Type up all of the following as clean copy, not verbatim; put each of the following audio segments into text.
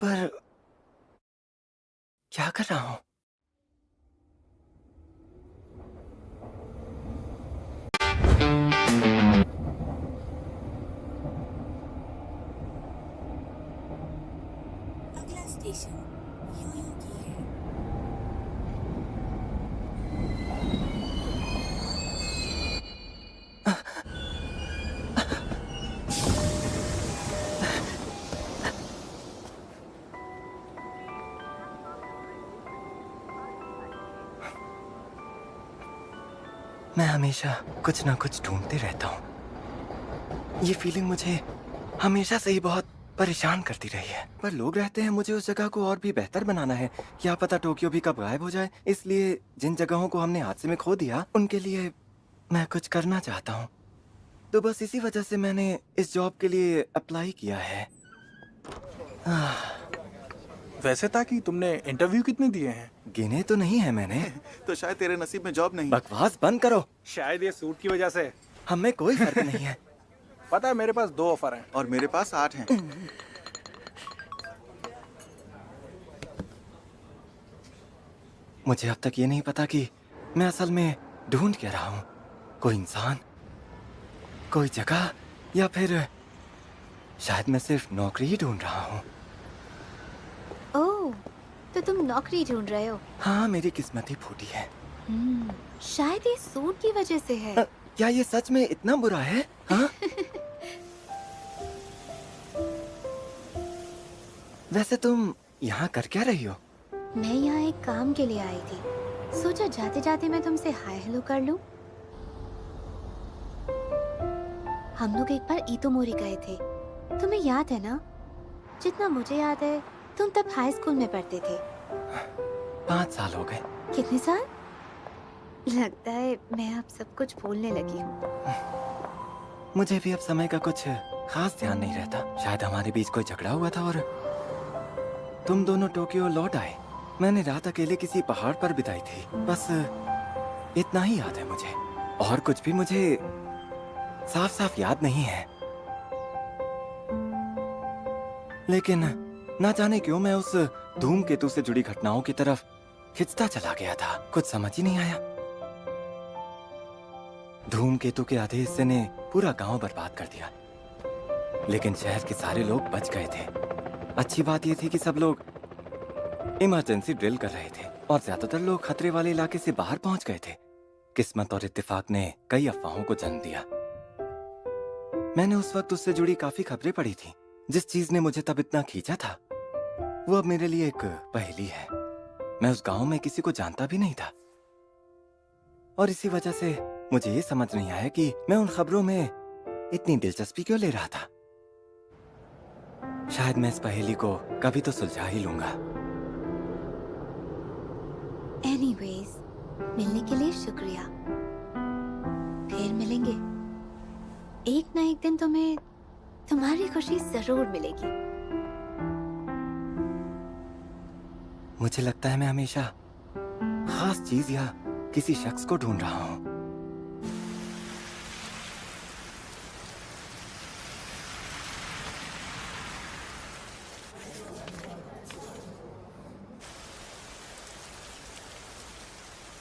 पर क्या कर रहा हूँ? अगला स्टेशन योयो की है। मैं हमेशा कुछ ना कुछ ढूंढते रहता हूँ। ये फीलिंग मुझे हमेशा से ही बहुत परेशान करती रही है। पर लोग रहते हैं, मुझे उस जगह को और भी बेहतर बनाना है। क्या पता टोक्यो भी कब गायब हो जाए। इसलिए जिन जगहों को हमने हादसे में खो दिया, उनके लिए मैं कुछ करना चाहता हूँ। तो बस इसी वजह से मैंने इस जॉब के लिए अप्लाई किया है। वैसे था कि तुमने इंटरव्यू कितने दिए हैं? गिने तो नहीं है मैंने। तो शायद तेरे नसीब में जॉब नहीं। बकवास बंद करो। शायद ये सूट की वजह से। हमें कोई फर्क नहीं है। पता है मेरे पास 2 ऑफर हैं। और मेरे पास 8 हैं। मुझे अब तक ये नहीं पता कि मैं असल में ढूंढ क्या रहा हूँ। कोई इंसान, कोई जगह, या फिर शायद मैं सिर्फ नौकरी ही ढूंढ रहा हूँ। ओह, तो तुम नौकरी ढूंढ रहे हो? हाँ, मेरी किस्मत ही फूटी है। शायद ये सूट की वजह से है। क्या ये सच में इतना बुरा है? हाँ? वैसे तुम यहाँ कर क्या रही हो? मैं यहाँ एक काम के लिए आई थी। सोचा जाते जाते मैं तुमसे हाय हेलो कर लूं। हम लोग एक बार इतोमोरी गए थे, तुम्हें याद है ना? जितना मुझे याद है तुम तब हाई स्कूल में पढ़ते थे। 5 साल हो गए। कितने साल? लगता है मैं अब सब कुछ भूलने लगी हूँ। मुझे भी अब समय का कुछ खास ध्यान नहीं रहता। शायद हमारे बीच कोई झगड़ा हुआ था और तुम दोनों टोक्यो लौट आए। मैंने रात अकेले किसी पहाड़ पर बिताई थी। बस इतना ही याद है मुझे, और कुछ भी मुझे साफ साफ याद नहीं है। लेकिन ना जाने क्यों मैं उस धूमकेतु से जुड़ी घटनाओं की तरफ खिंचता चला गया था। कुछ समझ ही नहीं आया। धूमकेतु के आधे हिस्से ने पूरा गांव बर्बाद कर दिया, लेकिन शहर के सारे लोग बच गए थे। अच्छी बात यह थी कि सब लोग इमरजेंसी ड्रिल कर रहे थे और ज्यादातर लोग खतरे वाले इलाके से बाहर पहुंच गए थे। किस्मत और इत्तेफाक ने कई अफवाहों को जन्म दिया। मैंने उस वक्त उससे जुड़ी काफी खबरें पढ़ी थी। जिस चीज ने मुझे तब इतना खींचा था, वो अब मेरे लिए एक पहेली है। मैं उस गांव में किसी को जानता भी नहीं था, और इसी वजह से मुझे ये समझ नहीं आया कि मैं उन खबरों में इतनी दिलचस्पी क्यों ले रहा था। शायद मैं इस पहेली को कभी तो सुलझा ही लूंगा। एनीवेज, मिलने के लिए शुक्रिया। फिर मिलेंगे। एक ना एक दिन तुम्हें तुम्हारी खुशी जरूर मिलेगी। मुझे लगता है मैं हमेशा खास चीज या किसी शख्स को ढूंढ रहा हूँ।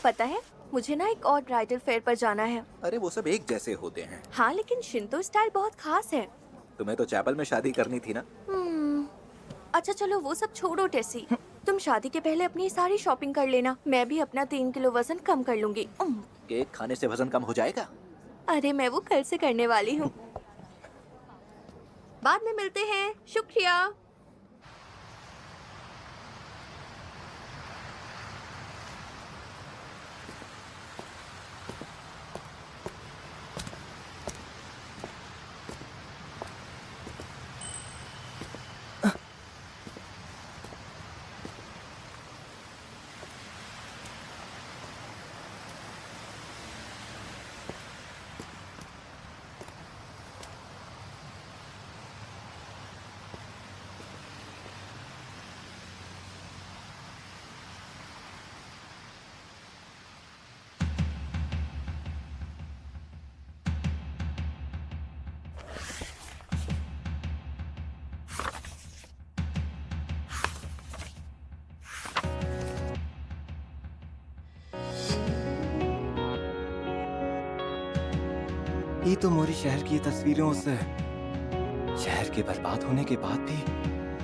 पता है, मुझे ना एक और ब्राइडल फेयर पर जाना है। अरे वो सब एक जैसे होते हैं। हाँ, लेकिन शिंतो स्टाइल बहुत खास है। तुम्हें तो चैपल में शादी करनी थी ना। अच्छा चलो वो सब छोड़ो टेसी। तुम शादी के पहले अपनी सारी शॉपिंग कर लेना। मैं भी अपना 3 किलो वजन कम कर लूंगी। केक खाने से वजन कम हो जाएगा। अरे मैं वो कल से करने वाली हूँ। बाद में मिलते हैं। शुक्रिया। ये तो मोरी शहर की तस्वीरें उस शहर के बर्बाद होने के बाद भी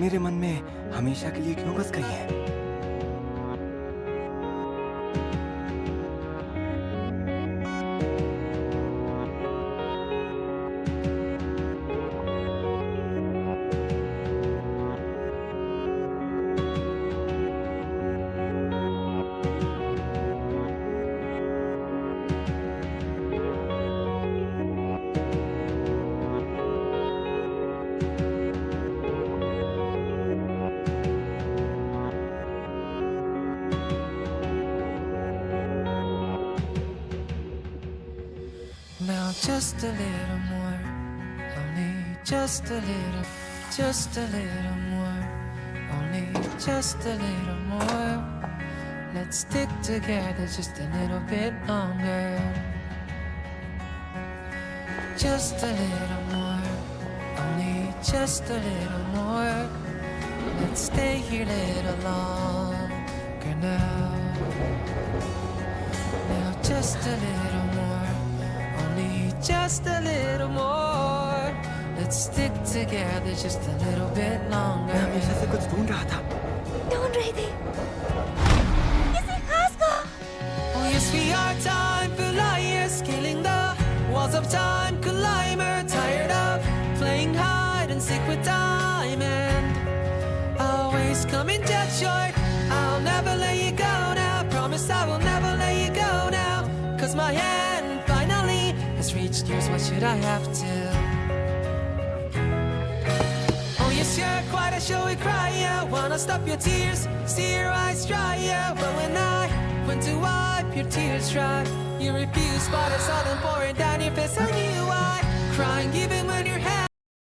मेरे मन में हमेशा के लिए क्यों बस गई है? Now just a little more, only just a little more, only just a little more. Let's stick together just a little bit longer. Just a little more, only just a little more. Let's stay here a little longer now. Now just a little more, only just a little more. Let's stick together just a little bit मैं longer. हमेशा से कुछ ढूंढ रहा था। ढूंढ रहे थे किसी खास को। Oh yes, we are time for liars, killing the walls of time, climber, tired of playing hide and seek with time and always coming dead short. I'll never let you go now, promise I will never let you go now, 'cause my hand finally has reached yours. What should I have to? Oh yes, you're quite a showy cry, yeah. Wanna stop your tears, see your eyes dry, yeah. But when I went to wipe your tears dry, you refused, but I saw them pouring down your face.